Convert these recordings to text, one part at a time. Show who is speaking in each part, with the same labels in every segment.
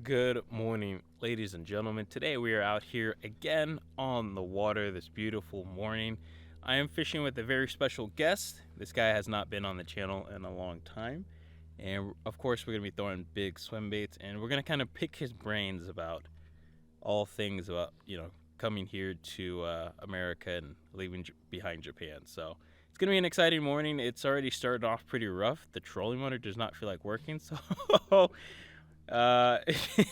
Speaker 1: Good morning, ladies and gentlemen. Today we are out here again on the water this beautiful morning. I am fishing with a very special guest. This guy has not been on the channel in a long time. And of course, we're going to be throwing big swim baits and we're going to kind of pick his brains about all things about, coming here to America and leaving behind Japan. So it's going to be an exciting morning. It's already started off pretty rough. The trolling motor does not feel like working. So Uh,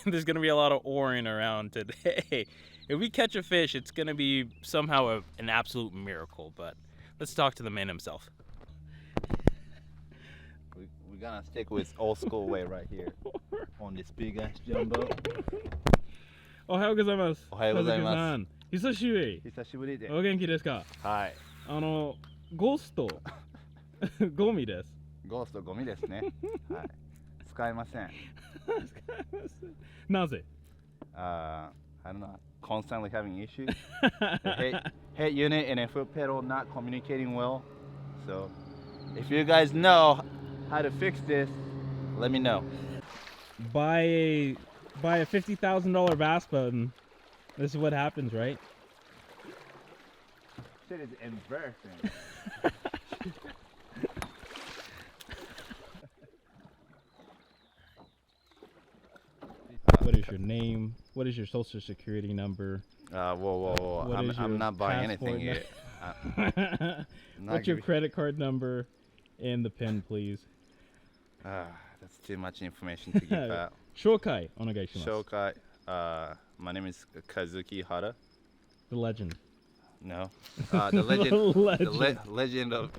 Speaker 1: there's gonna be a lot of oaring around today. If we catch a fish, it's gonna be somehow an absolute miracle. But let's talk to the man himself.
Speaker 2: We're gonna stick with old school way right here on this big ass jumbo.
Speaker 1: おはようございます。
Speaker 2: おはようございます。
Speaker 1: 和樹さん、久しぶり。
Speaker 2: 久しぶりで。
Speaker 1: お元気ですか？
Speaker 2: はい。
Speaker 1: ゴースト、ゴミです。
Speaker 2: ゴーストゴミですね。はい。使えません。
Speaker 1: なぜ？
Speaker 2: I don't know. Constantly having issues. The head unit and a foot pedal not communicating well. So, if you guys know how to fix this, let me know.
Speaker 1: Buy a $50,000 bass boat, and this is what happens, right?
Speaker 2: Shit is embarrassing.
Speaker 1: What is your name? What is your social security number?
Speaker 2: Whoa. I'm not buying anything yet.
Speaker 1: What's your credit card number and the PIN, please?
Speaker 2: That's too much information to give out.
Speaker 1: 紹介お願いします。
Speaker 2: 紹介. My name is Kazuki Hara.
Speaker 1: The legend.
Speaker 2: No. The legend.
Speaker 1: The legend.
Speaker 2: The legend of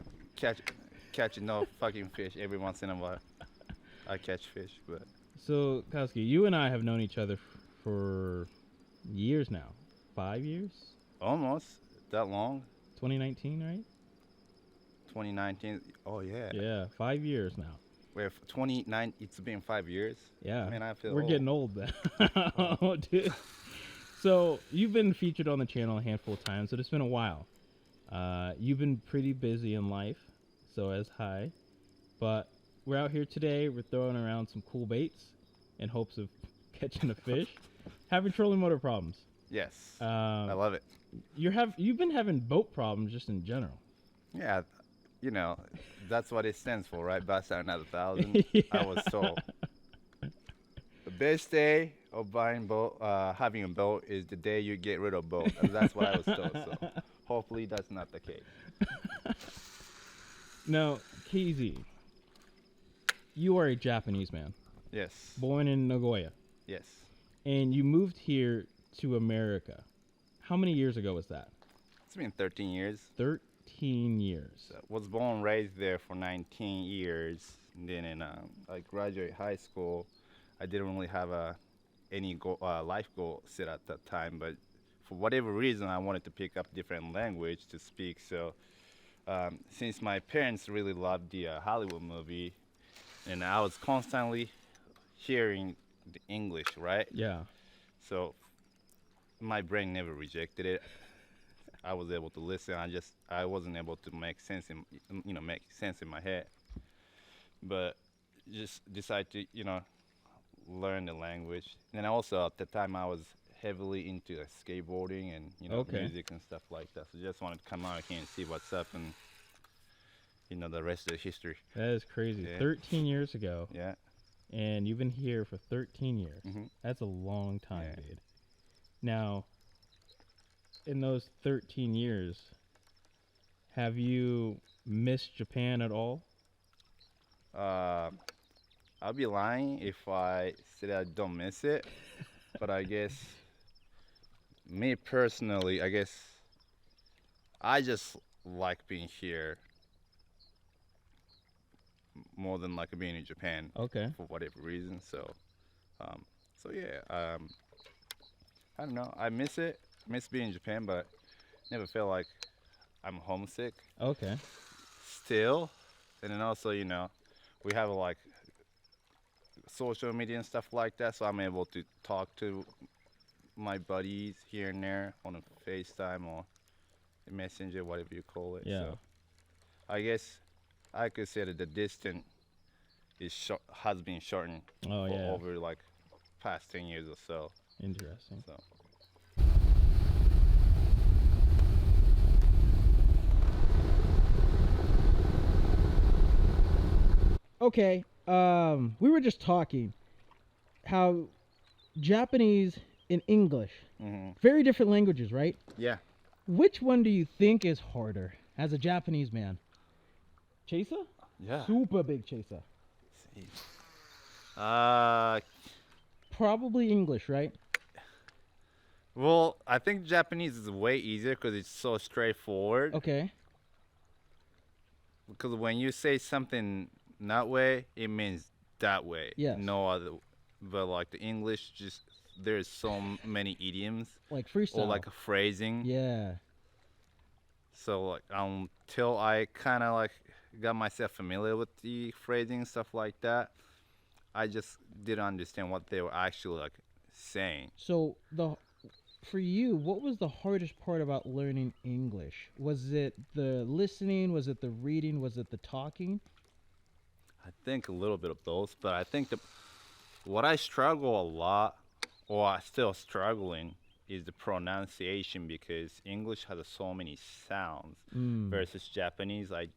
Speaker 2: catching no fucking fish every once in a while. I catch fish, but.
Speaker 1: So, Kazuki, you and I have known each other for years now. 5 years?
Speaker 2: Almost. That long.
Speaker 1: 2019, right?
Speaker 2: 2019. Oh, yeah.
Speaker 1: Yeah, 5 years now.
Speaker 2: Wait, 29. It's been 5 years.
Speaker 1: Yeah.
Speaker 2: Man, I feel
Speaker 1: We're
Speaker 2: old.
Speaker 1: getting old then. Oh, dude. So, you've been featured on the channel a handful of times, but it's been a while. You've been pretty busy in life, so as high. But we're out here today. We're throwing around some cool baits in hopes of catching a fish. Having trolling motor problems.
Speaker 2: Yes. I love it.
Speaker 1: You've been having boat problems just in general.
Speaker 2: Yeah. You know, that's what it stands for, right? Bust out another 1,000.
Speaker 1: Yeah.
Speaker 2: I was told. The best day of buying having a boat is the day you get rid of boat. That's what I was told. So hopefully that's not the case.
Speaker 1: Now, KZ, you are a Japanese man.
Speaker 2: Yes.
Speaker 1: Born in Nagoya.
Speaker 2: Yes.
Speaker 1: And you moved here to America. How many years ago was that?
Speaker 2: It's been 13 years.
Speaker 1: 13 years.
Speaker 2: So was born and raised there for 19 years. And then I graduated high school. I didn't really have any life goal set at that time, but for whatever reason, I wanted to pick up different language to speak. So since my parents really loved the Hollywood movie, and I was constantly hearing the English, right?
Speaker 1: Yeah.
Speaker 2: So my brain never rejected it. I was able to listen. I wasn't able to make sense in my head. But just decided to learn the language. And also at the time I was heavily into skateboarding and
Speaker 1: Okay.
Speaker 2: music and stuff like that. So just wanted to come out here and see what's up, and the rest of the history.
Speaker 1: That is crazy.
Speaker 2: Yeah.
Speaker 1: 13 years ago.
Speaker 2: Yeah.
Speaker 1: And you've been here for 13 years.
Speaker 2: Mm-hmm.
Speaker 1: That's a long time,
Speaker 2: Yeah.
Speaker 1: dude. Now, in those 13 years, have you missed Japan at all?
Speaker 2: I'll be lying if I said I don't miss it, but I guess me personally, I just like being here more than like being in Japan.
Speaker 1: Okay.
Speaker 2: For whatever reason. So yeah. I don't know. I miss it. I miss being in Japan, but never feel like I'm homesick.
Speaker 1: Okay.
Speaker 2: Still, and then also we have like social media and stuff like that, so I'm able to talk to my buddies here and there on a FaceTime or a Messenger, whatever you call it.
Speaker 1: Yeah.
Speaker 2: So I guess I could say that the distance has been shortened
Speaker 1: Oh, yeah.
Speaker 2: over like past 10 years or so.
Speaker 1: Interesting.
Speaker 2: So
Speaker 3: Okay. We were just talking how Japanese and English,
Speaker 2: hmm
Speaker 3: very different languages, right?
Speaker 2: yeah,
Speaker 3: Which one do you think is harder as a Japanese man? Chaser?
Speaker 2: yeah.
Speaker 3: Super big chaser.
Speaker 2: See. Uh,
Speaker 3: Probably English, right?
Speaker 2: well, I think Japanese is way easier because it's so straightforward.
Speaker 3: Okay.
Speaker 2: Because when you say something that way, it means that way,
Speaker 3: Yes.
Speaker 2: no other. But like the English, just there's many idioms
Speaker 3: Like
Speaker 2: or
Speaker 3: freestyle.
Speaker 2: like a phrasing.
Speaker 3: Yeah.
Speaker 2: So like until I kind of like got myself familiar with the phrasing and stuff like that, I just didn't understand what they were actually like saying.
Speaker 3: So for you, what was the hardest part about learning English? Was it the listening? Was it the reading? Was it the talking?
Speaker 2: I think a little bit of both, but I think what I struggle a lot, or I still struggling, is the pronunciation because English has so many sounds
Speaker 3: Mm.
Speaker 2: versus Japanese. I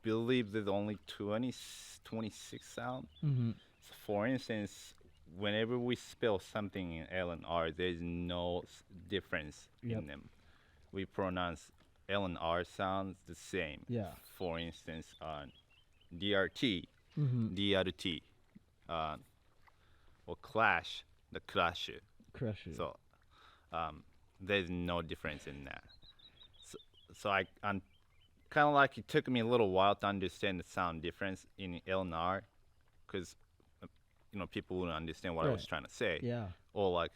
Speaker 2: believe there's only 26 sounds.
Speaker 3: Mm-hmm.
Speaker 2: So for instance, whenever we spell something in L and R, there's no difference
Speaker 3: Yep.
Speaker 2: in them. We pronounce L and R sounds the same.
Speaker 3: Yeah.
Speaker 2: For instance, DRT,
Speaker 3: Mm-hmm.
Speaker 2: DRT, uh, or clash, the clash.
Speaker 3: Crush it.
Speaker 2: So there's no difference in that. So, I'm kind of like it took me a little while to understand the sound difference in L and R, because people wouldn't understand what I was
Speaker 3: Right.
Speaker 2: trying to say.
Speaker 3: Yeah.
Speaker 2: Or like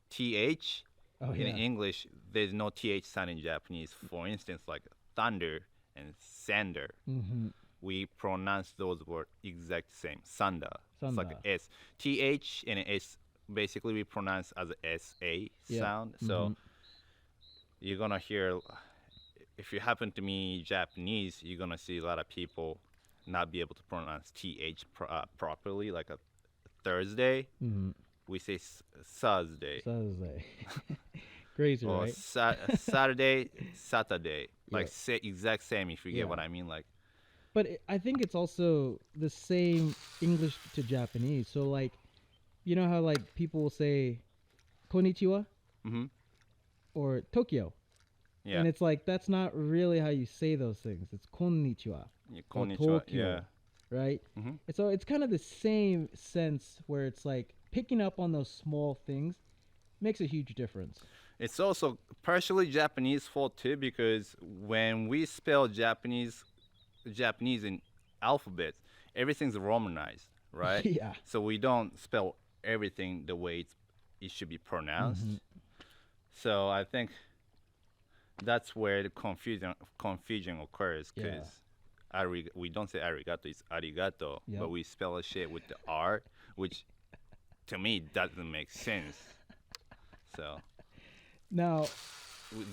Speaker 2: th
Speaker 3: Oh
Speaker 2: in
Speaker 3: yeah.
Speaker 2: English, there's no th sound in Japanese. For instance, like thunder and sander,
Speaker 3: Mm-hmm.
Speaker 2: we pronounce those words exact same. Sanda. It's like
Speaker 3: Sanda.
Speaker 2: a S. Th and a S basically we pronounce as a SA
Speaker 3: Yeah.
Speaker 2: sound.
Speaker 3: Mm-hmm.
Speaker 2: So you're gonna hear, if you happen to be Japanese, you're gonna see a lot of people not be able to pronounce th properly. Like a Thursday,
Speaker 3: Mm-hmm.
Speaker 2: we say Thursday,
Speaker 3: Thursday. Crazy,
Speaker 2: or
Speaker 3: right?
Speaker 2: Saturday, Saturday. Like
Speaker 3: Yep.
Speaker 2: say exact same. If you get
Speaker 3: Yeah.
Speaker 2: what I mean, like
Speaker 3: But I think it's also the same English to Japanese. So like, you know how like people will say konnichiwa
Speaker 2: hmm
Speaker 3: or Tokyo,
Speaker 2: yeah,
Speaker 3: and it's like that's not really how you say those things. It's konnichiwa
Speaker 2: yeah,
Speaker 3: or
Speaker 2: konnichiwa, yeah.
Speaker 3: Tokyo, right?
Speaker 2: hmm
Speaker 3: And so it's kind of the same sense where it's like picking up on those small things makes a huge difference.
Speaker 2: It's also partially Japanese fault too, because when we spell Japanese in alphabets, everything's romanized, right?
Speaker 3: Yeah.
Speaker 2: So we don't spell everything the way it should be pronounced.
Speaker 3: Mm-hmm.
Speaker 2: So I think that's where the confusion occurs,
Speaker 3: Yeah.
Speaker 2: because we don't say arigato, it's arigato,
Speaker 3: Yep.
Speaker 2: but we spell a shit with the R, which to me doesn't make sense. So
Speaker 3: Now,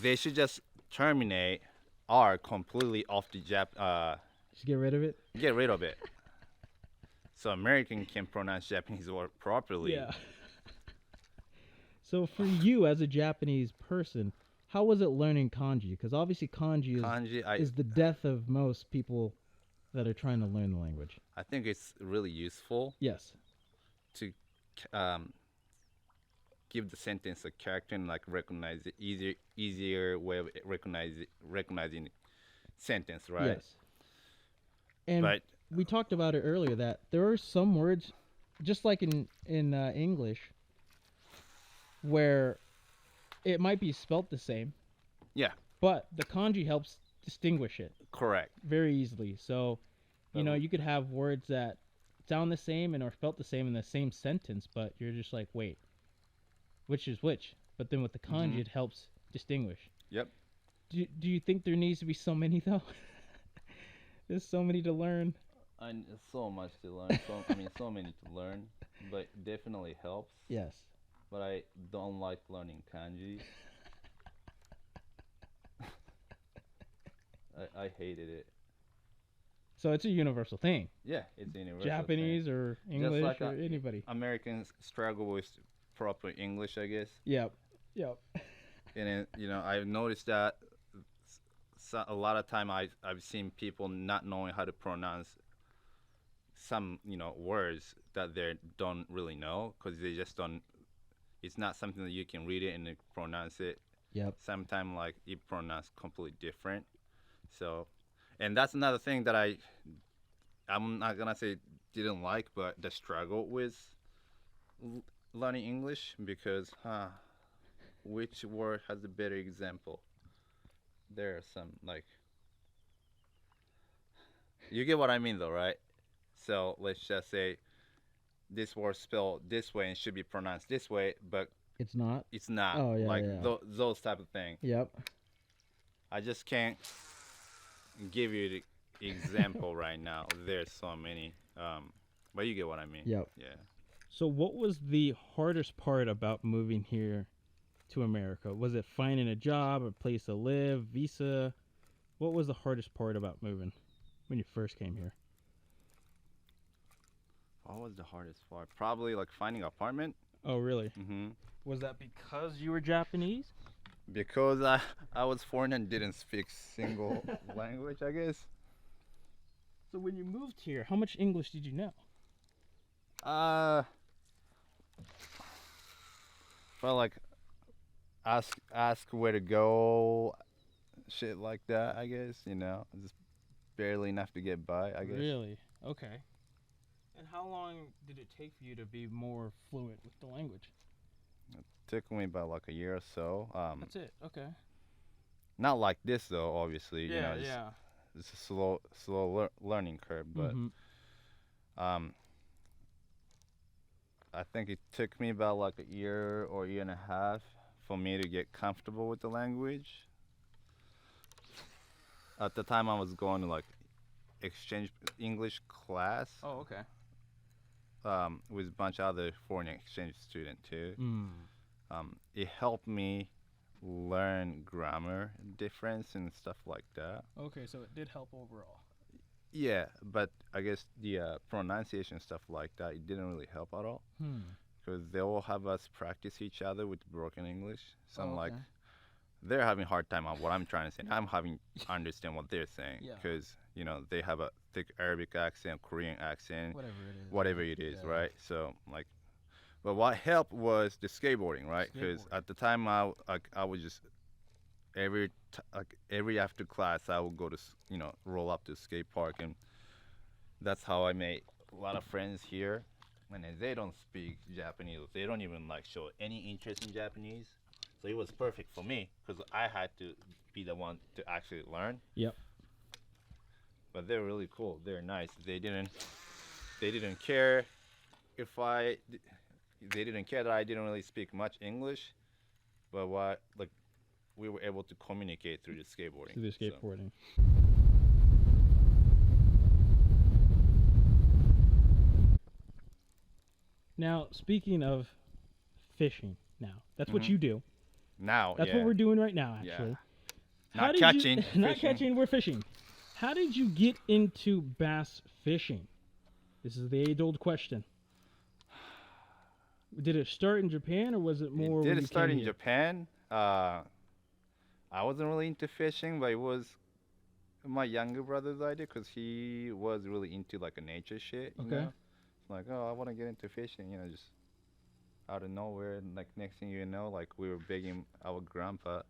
Speaker 2: they should just terminate R completely off the
Speaker 3: just get rid of it.
Speaker 2: get rid of it. So American can pronounce Japanese word properly.
Speaker 3: Yeah. So for you as a Japanese person, how was it learning kanji? Because obviously kanji
Speaker 2: Kanji,
Speaker 3: is the death of most people that are trying to learn the language.
Speaker 2: I think it's really useful
Speaker 3: Yes.
Speaker 2: to um, give the sentence a character and like recognize it easier way of recognizing sentence, right?
Speaker 3: Yes. And
Speaker 2: But
Speaker 3: we talked about it earlier that there are some words, just like in English, where it might be spelt the same.
Speaker 2: Yeah.
Speaker 3: But the kanji helps distinguish it
Speaker 2: correct.
Speaker 3: very easily. So,
Speaker 2: But
Speaker 3: you could have words that sound the same and are spelt the same in the same sentence, but you're just like, wait, which is which? But then with the kanji,
Speaker 2: Mhm.
Speaker 3: it helps distinguish.
Speaker 2: Yep.
Speaker 3: Do you think there needs to be so many though? There's so many to learn.
Speaker 2: And so much to learn. So many to learn, but definitely helps.
Speaker 3: Yes.
Speaker 2: But I don't like learning kanji. I hated it.
Speaker 3: So it's a universal thing.
Speaker 2: Yeah, it's a universal thing.
Speaker 3: Japanese or
Speaker 2: Just
Speaker 3: English
Speaker 2: like
Speaker 3: or anybody.
Speaker 2: Americans struggle with proper English, I guess.
Speaker 3: Yep. Yep.
Speaker 2: And then, I've noticed that a lot of time I've seen people not knowing how to pronounce some words that they don't really know because they just don't. It's not something that you can read it and then pronounce it.
Speaker 3: Yep.
Speaker 2: Sometimes like it pronounced completely different. So, and that's another thing that I'm not gonna say didn't like, but the struggle with learning English because which word has a better example? There are some like you get what I mean though, right? So let's just say this word spelled this way and should be pronounced this way, but
Speaker 3: It's not.
Speaker 2: it's not.
Speaker 3: Oh yeah,
Speaker 2: Like
Speaker 3: yeah.
Speaker 2: those type of thing.
Speaker 3: Yep.
Speaker 2: I just can't give you the example right now. There's so many, but you get what I mean.
Speaker 3: Yep.
Speaker 2: Yeah.
Speaker 3: So what was the hardest part about moving here to America? Was it finding a job, a place to live, visa? What was the hardest part about moving when you first came here?
Speaker 2: What was the hardest part? Probably like finding an apartment.
Speaker 3: Oh, really?
Speaker 2: Hmm.
Speaker 3: Was that because you were Japanese?
Speaker 2: Because I was foreign and didn't speak single language, I guess.
Speaker 3: So when you moved here, how much English did you know?
Speaker 2: Felt like ask where to go, shit like that. I guess just barely enough to get by. I guess.
Speaker 3: Really? Okay. And how long did it take for you to be more fluent with the language?
Speaker 2: Took me about like a year or so.
Speaker 3: That's it. Okay.
Speaker 2: Not like this though, obviously.
Speaker 3: Yeah,
Speaker 2: Just,
Speaker 3: yeah.
Speaker 2: it's a slow learning curve. But
Speaker 3: Mhm.
Speaker 2: um, I think it took me about like a year or year and a half for me to get comfortable with the language. At the time, I was going to like exchange English class
Speaker 3: Oh, okay.
Speaker 2: with a bunch of other foreign exchange students too.
Speaker 3: Mm.
Speaker 2: It helped me learn grammar difference and stuff like that.
Speaker 3: Okay, so it did help overall.
Speaker 2: Yeah, but I guess the pronunciation stuff like that, it didn't really help at all
Speaker 3: Hmm.
Speaker 2: because they all have us practice each other with broken English. So I'm
Speaker 3: Oh,
Speaker 2: like,
Speaker 3: okay.
Speaker 2: they're having a hard time on what I'm trying to say. I'm having to understand what they're saying
Speaker 3: Yeah.
Speaker 2: because they have a thick Arabic accent, Korean accent,
Speaker 3: Whatever it is.
Speaker 2: whatever it is,
Speaker 3: Yeah.
Speaker 2: right? So like, but what helped was the skateboarding, right? Because
Speaker 3: Skateboarding.
Speaker 2: at the time I was just every after class I would go to roll up to the skate park, and that's how I made a lot of friends here. And they don't speak Japanese. They don't even like show any interest in Japanese. So it was perfect for me because I had to be the one to actually learn.
Speaker 3: Yep.
Speaker 2: But they're really cool. They're nice. They didn't care if they didn't care that I didn't really speak much English, but we were able to communicate through the skateboarding.
Speaker 3: Through the
Speaker 2: So,
Speaker 3: skateboarding. Now, speaking of fishing, that's what
Speaker 2: Mhm.
Speaker 3: you do.
Speaker 2: now,
Speaker 3: That's
Speaker 2: yeah,
Speaker 3: what we're doing right now,
Speaker 2: Yeah.
Speaker 3: actually.
Speaker 2: not
Speaker 3: did
Speaker 2: catching,
Speaker 3: you, not
Speaker 2: fishing.
Speaker 3: catching, we're fishing. How did you get into bass fishing? This is the age-old question. Did it start in Japan, or was it more
Speaker 2: It
Speaker 3: when
Speaker 2: did
Speaker 3: you
Speaker 2: start
Speaker 3: came
Speaker 2: in
Speaker 3: here?
Speaker 2: Japan. I wasn't really into fishing, but it was my younger brother's idea because he was really into like a nature shit.
Speaker 3: Okay.
Speaker 2: Like, oh, I want to get into fishing. Just out of nowhere, and like next thing you know, like we were begging our grandpa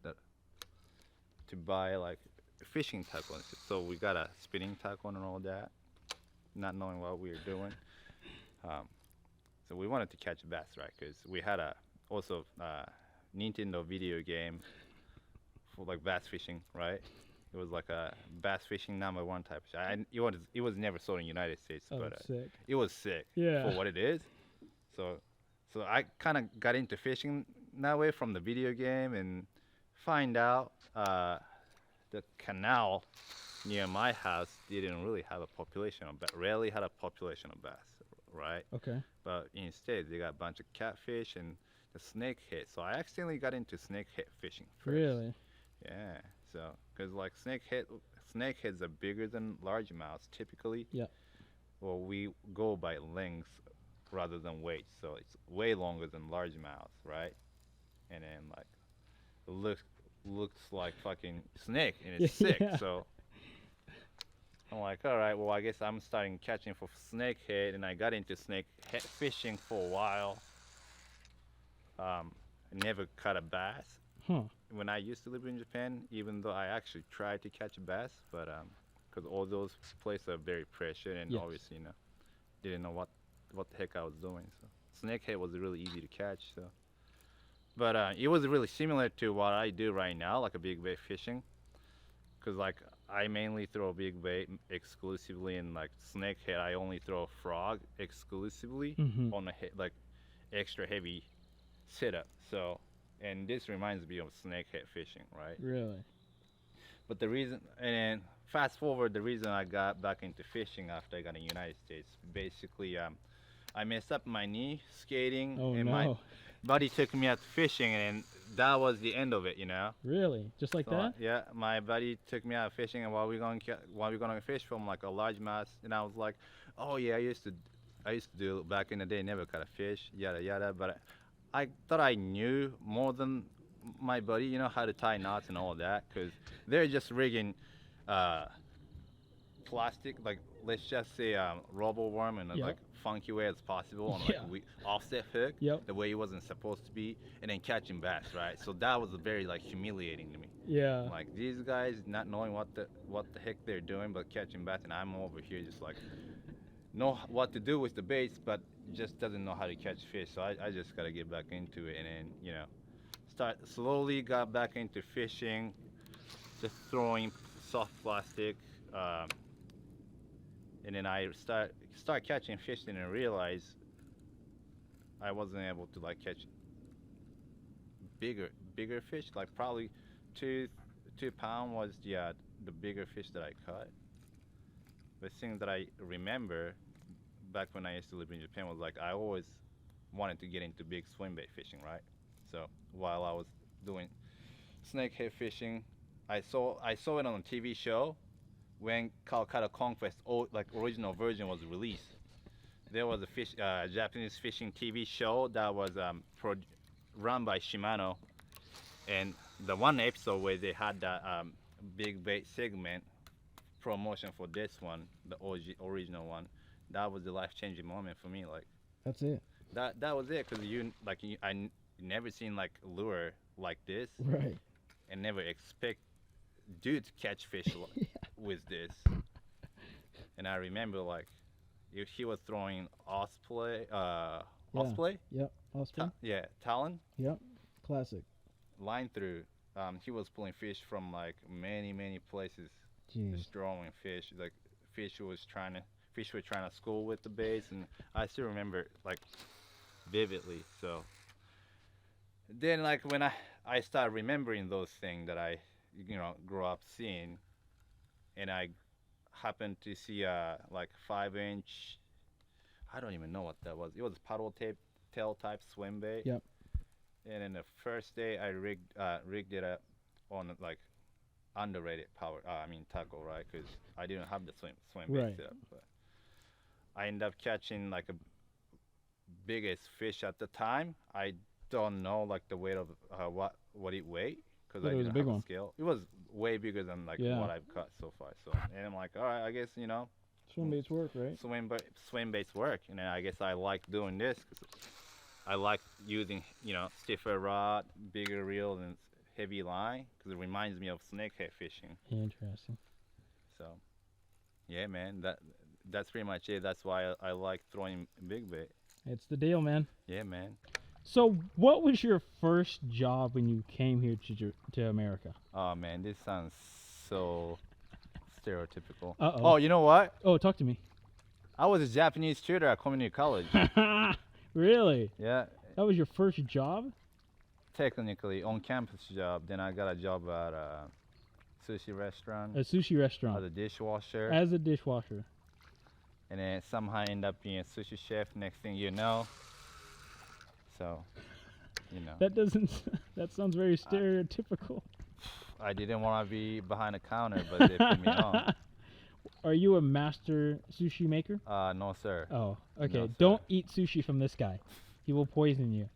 Speaker 2: to buy like fishing tackle and shit. So we got a spinning tackle and all that, not knowing what we were doing. Um, so we wanted to catch bass, right? Because we had a also Nintendo video game for like bass fishing, right? It was like a bass fishing #1 type of shit. It was never sold in United States,
Speaker 3: Oh,
Speaker 2: but
Speaker 3: that's sick.
Speaker 2: it was sick
Speaker 3: Yeah.
Speaker 2: for what it is. So I kind of got into fishing that way from the video game and find out the canal near my house didn't really have a population of bass, rarely had a population of bass, right?
Speaker 3: Okay.
Speaker 2: But instead they got a bunch of catfish and the snake hit. So I accidentally got into snake hit fishing first.
Speaker 3: Really?
Speaker 2: Yeah. So, cause like snakeheads are bigger than largemouths typically.
Speaker 3: Yeah.
Speaker 2: Well, we go by length rather than weight, so it's way longer than largemouths, right? And then like it looks like fucking snake and it's sick.
Speaker 3: Yeah.
Speaker 2: So I'm like, all right, well, I guess I'm starting catching for snakehead, and I got into snakehead fishing for a while. I never caught a bass
Speaker 3: Huh.
Speaker 2: when I used to live in Japan, even though I actually tried to catch a bass, but because all those places are very pressured, and
Speaker 3: Yes.
Speaker 2: obviously, didn't know what the heck I was doing. So snakehead was really easy to catch. So, but it was really similar to what I do right now, like a big bait fishing, because like I mainly throw big bait exclusively, and like snakehead I only throw frog exclusively
Speaker 3: Mm-hmm.
Speaker 2: on a like extra heavy setup. So, and this reminds me of snakehead fishing, right?
Speaker 3: Really?
Speaker 2: But the reason, and then fast forward, the reason I got back into fishing after I got in the United States, basically, I messed up my knee skating,
Speaker 3: Oh
Speaker 2: and
Speaker 3: no.
Speaker 2: my buddy took me out fishing, and that was the end of it, you know.
Speaker 3: Really? Just like
Speaker 2: So,
Speaker 3: that?
Speaker 2: yeah, my buddy took me out fishing, and while we gonna fish from like a largemouth, and I was like, oh yeah, I used to do back in the day, never caught a fish, yada yada, but I thought I knew more than my buddy, you know, how to tie knots and all that, because they're just rigging plastic, like let's just say rubber worm in a
Speaker 3: Yep.
Speaker 2: like funky way as possible on
Speaker 3: Yeah.
Speaker 2: like offset hook,
Speaker 3: Yep.
Speaker 2: the way it wasn't supposed to be, and then catching bass, right? So that was very like humiliating to me.
Speaker 3: Yeah.
Speaker 2: Like these guys not knowing what the heck they're doing, but catching bass, and I'm over here just like know what to do with the baits, but just doesn't know how to catch fish. So I just gotta get back into it, and then start slowly got back into fishing, just throwing soft plastic, and then I start catching fish, and then realize I wasn't able to like catch bigger fish. Like probably 2 pound was the bigger fish that I caught. The thing that I remember back when I used to live in Japan was like I always wanted to get into big swim bait fishing, right? So while I was doing snakehead fishing, I saw it on a TV show when Calcutta Conquest like original version was released. There was a Japanese fishing TV show that was run by Shimano, and the one episode where they had that big bait segment promotion for this one, the original one, that was the life-changing moment for me. Like
Speaker 3: That's it.
Speaker 2: that was it, because I never seen like lure like this,
Speaker 3: Right.
Speaker 2: and never expect dude to catch fish
Speaker 3: Yeah.
Speaker 2: with this. And I remember like if he was throwing osprey,
Speaker 3: Yep. Osprey.
Speaker 2: talon
Speaker 3: Yep. Classic.
Speaker 2: line through. He was pulling fish from like many places,
Speaker 3: Jeez.
Speaker 2: just throwing fish. Like fish were trying to school with the baits, and I still remember like vividly. So then like when I started remembering those things that I grew up seeing, and I happened to see a like 5-inch, I don't even know what that was. It was paddle tail type swim bait.
Speaker 3: Yep.
Speaker 2: And then the first day I rigged it up on like underrated power. Tackle, right? Because I didn't have the swim bait
Speaker 3: Right.
Speaker 2: set up. But I ended up catching like a biggest fish at the time. I don't know like the weight of what it weighed, because
Speaker 3: But
Speaker 2: I
Speaker 3: it was a
Speaker 2: didn't
Speaker 3: big
Speaker 2: have a
Speaker 3: one.
Speaker 2: scale. It was way bigger than like
Speaker 3: Yeah.
Speaker 2: what I've caught so far. So and I'm like, all right, I guess
Speaker 3: Swim baits work, right?
Speaker 2: swim baits work, and then I guess I like doing this because I like using stiffer rod, bigger reel, and heavy line, because it reminds me of snakehead fishing.
Speaker 3: Interesting.
Speaker 2: So yeah, man, that's pretty much it. That's why I like throwing big bait.
Speaker 3: It's the deal, man.
Speaker 2: Yeah, man.
Speaker 3: So, what was your first job when you came here to America?
Speaker 2: Oh man, this sounds so stereotypical.
Speaker 3: Uh-oh.
Speaker 2: Oh, you know what?
Speaker 3: Oh, talk to me.
Speaker 2: I was a Japanese tutor at community college.
Speaker 3: Really?
Speaker 2: Yeah,
Speaker 3: That was your first job?
Speaker 2: technically on campus job. Then I got a job at a sushi restaurant
Speaker 3: A sushi restaurant.
Speaker 2: as a dishwasher,
Speaker 3: As a dishwasher.
Speaker 2: and then somehow I end up being a sushi chef. Next thing you know, so
Speaker 3: That doesn't. That sounds very stereotypical.
Speaker 2: I didn't want to be behind the counter, but they put me on.
Speaker 3: Are you a master sushi maker?
Speaker 2: No, sir.
Speaker 3: Oh, okay.
Speaker 2: No, sir.
Speaker 3: Don't eat sushi from this guy. He will poison you.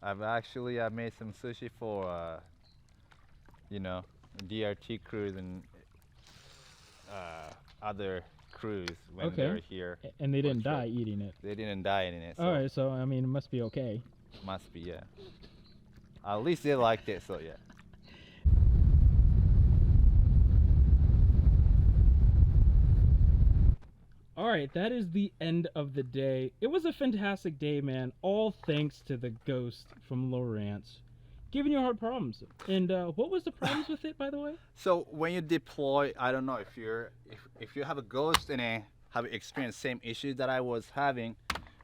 Speaker 2: I made some sushi for you know, DRT crews and other crews when they
Speaker 3: Okay.
Speaker 2: were here.
Speaker 3: And they didn't
Speaker 2: trip.
Speaker 3: die eating it.
Speaker 2: They didn't die in it, so
Speaker 3: All right, so I mean, it must be okay.
Speaker 2: must be, yeah. At least they liked it, so yeah.
Speaker 3: All right, that is the end of the day. It was a fantastic day, man. All thanks to the ghost from Lawrence, giving you hard problems. And what was the problems with it, by the way?
Speaker 2: So when you deploy, I don't know if you have a ghost and have experienced same issues that I was having.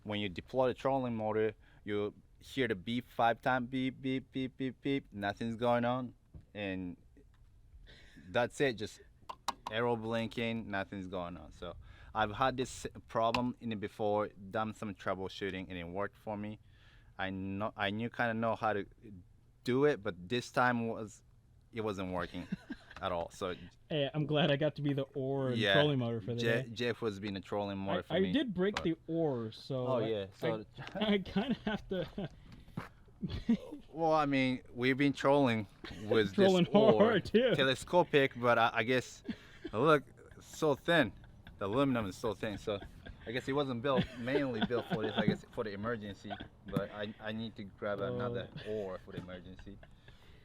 Speaker 2: When you deploy the trolling motor, you hear the beep 5 times, beep beep beep beep beep. Nothing's going on, and that's it. Just arrow blinking, nothing's going on. So I've had this problem in it before, done some troubleshooting, and it worked for me. I knew kind of know how to do it, but this time it wasn't working at all. So
Speaker 3: Hey, I'm glad I got to be the oar and
Speaker 2: yeah,
Speaker 3: trolling motor for the day.
Speaker 2: Jeff was being a trolling motor for
Speaker 3: I
Speaker 2: me.
Speaker 3: did break
Speaker 2: but-
Speaker 3: the oars, so
Speaker 2: Oh yeah, so
Speaker 3: I kind of have to
Speaker 2: well, I mean, we've been trolling with
Speaker 3: trolling
Speaker 2: this oar,
Speaker 3: hard too.
Speaker 2: telescopic, but I guess look, it's so thin. The aluminum is so thin, so I guess it wasn't mainly built for this. I guess for the emergency, but I need to grab another oar for the emergency.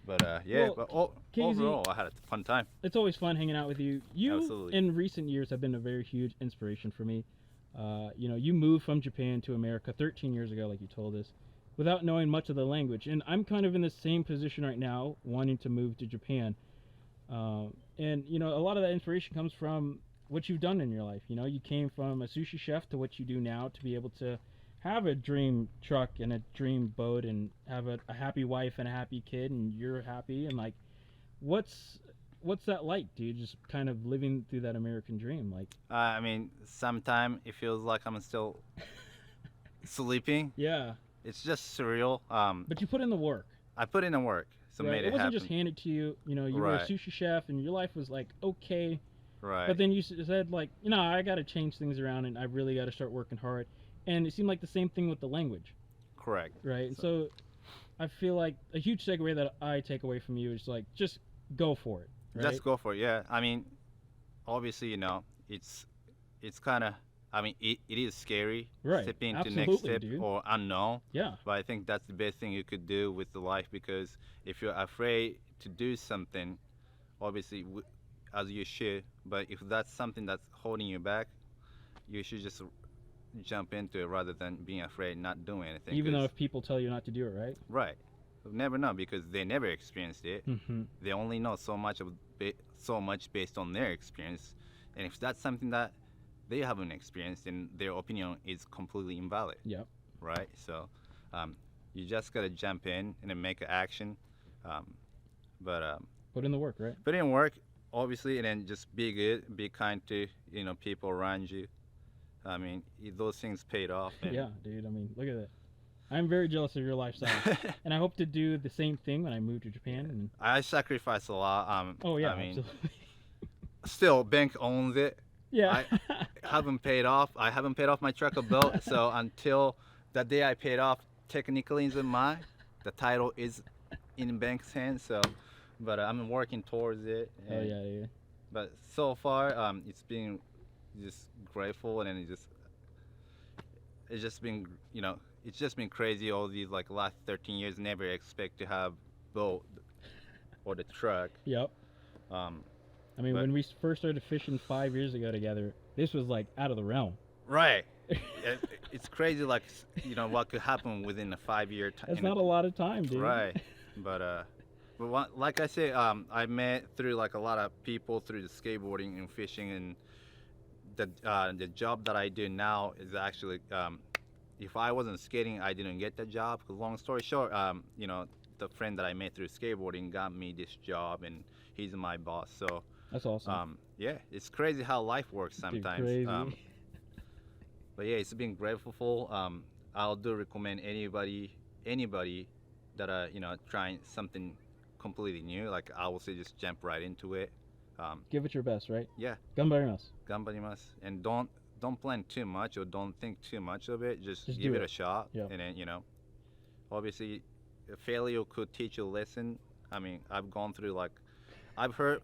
Speaker 2: But yeah,
Speaker 3: Well,
Speaker 2: but
Speaker 3: KZ,
Speaker 2: overall, I had a fun time.
Speaker 3: It's always fun hanging out with you. You,
Speaker 2: Absolutely.
Speaker 3: in recent years, have been a very huge inspiration for me. You moved from Japan to America 13 years ago, like you told us, without knowing much of the language. And I'm kind of in the same position right now, wanting to move to Japan. And a lot of that inspiration comes from what you've done in your life. You came from a sushi chef to what you do now, to be able to have a dream truck and a dream boat and have a happy wife and a happy kid, and you're happy. And like, what's that like, dude? Just kind of living through that American dream. Like,
Speaker 2: I mean, sometimes it feels like I'm still sleeping.
Speaker 3: yeah,
Speaker 2: It's just surreal.
Speaker 3: but you put in the work.
Speaker 2: I put in the work, so
Speaker 3: Right?
Speaker 2: made
Speaker 3: It
Speaker 2: it
Speaker 3: wasn't
Speaker 2: happen.
Speaker 3: just handed to you. You were a
Speaker 2: Right.
Speaker 3: sushi chef, and your life was like okay.
Speaker 2: Right.
Speaker 3: But then you said like, I got to change things around, and I really got to start working hard. And it seemed like the same thing with the language,
Speaker 2: Correct.
Speaker 3: right? And so I feel like a huge takeaway that I take away from you is like, just go for it. Right?
Speaker 2: Just go for it. Yeah. I mean, obviously, it's kind of. I mean, it is scary.
Speaker 3: Right.
Speaker 2: Stepping into
Speaker 3: Absolutely,
Speaker 2: next step
Speaker 3: dude.
Speaker 2: or unknown.
Speaker 3: Yeah.
Speaker 2: But I think that's the best thing you could do with the life, because if you're afraid to do something, obviously, as you should. But if that's something that's holding you back, you should just jump into it rather than being afraid and not doing anything.
Speaker 3: Even though
Speaker 2: 'cause-
Speaker 3: if people tell you not to do it, right?
Speaker 2: right, you'll never know because they never experienced it.
Speaker 3: Mm-hmm.
Speaker 2: They only know so much based on their experience, and if that's something that they haven't experienced, then their opinion is completely invalid.
Speaker 3: Yep.
Speaker 2: Right. So you just gotta jump in and then make an action. But
Speaker 3: Put in the work, right?
Speaker 2: put in work, obviously, and then just be good, be kind to people around you. I mean, those things paid off. And
Speaker 3: Yeah, dude. I mean, look at that. I'm very jealous of your lifestyle, and I hope to do the same thing when I move to Japan. And
Speaker 2: I sacrifice a lot.
Speaker 3: oh yeah,
Speaker 2: I mean,
Speaker 3: absolutely.
Speaker 2: still, bank owns it.
Speaker 3: Yeah.
Speaker 2: Haven't paid off. I haven't paid off my trucker bill. So until the day I paid off, technically isn't mine. The title is in bank's hands. So, but I'm working towards it.
Speaker 3: Oh
Speaker 2: and-
Speaker 3: yeah.
Speaker 2: But so far, it's been just grateful, and then it's just been it's just been crazy all these like last 13 years. Never expect to have boat or the truck.
Speaker 3: Yep. I mean,
Speaker 2: But-
Speaker 3: when we first started fishing 5 years ago together, this was like out of the realm.
Speaker 2: Right. It's crazy, like what could happen within a 5-year time.
Speaker 3: That's not a lot of time, dude.
Speaker 2: Right. But like I say, I met through like a lot of people through the skateboarding and fishing, and the job that I do now is actually if I wasn't skating, I didn't get the job. 'Cause long story short, the friend that I met through skateboarding got me this job, and he's my boss. So
Speaker 3: That's awesome.
Speaker 2: yeah, it's crazy how life works
Speaker 3: Dude,
Speaker 2: sometimes.
Speaker 3: crazy.
Speaker 2: But yeah, it's been grateful. I'll do recommend anybody that are trying something completely new, like I will say just jump right into it.
Speaker 3: Give it your best, right?
Speaker 2: Yeah,
Speaker 3: Ganbarimasu.
Speaker 2: ganbarimasu, and don't plan too much or don't think too much of it. Just
Speaker 3: Just
Speaker 2: give
Speaker 3: do
Speaker 2: it a
Speaker 3: it.
Speaker 2: shot,
Speaker 3: Yeah.
Speaker 2: and then obviously, a failure could teach you a lesson. I mean, I've gone through like, I've heard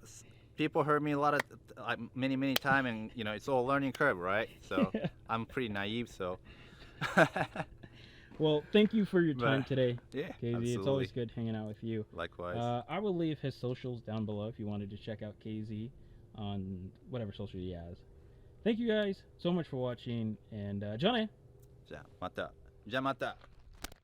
Speaker 2: people heard me a lot of many times, and it's all learning curve, right? So I'm pretty naive, so.
Speaker 3: Well, thank you for your
Speaker 2: But,
Speaker 3: time today,
Speaker 2: yeah,
Speaker 3: KZ. It's
Speaker 2: absolutely.
Speaker 3: always good hanging out with you.
Speaker 2: Likewise.
Speaker 3: I will leave his socials down below if you wanted to check out KZ on whatever social he has. Thank you guys so much for watching, and Johnny.
Speaker 2: じゃあまた。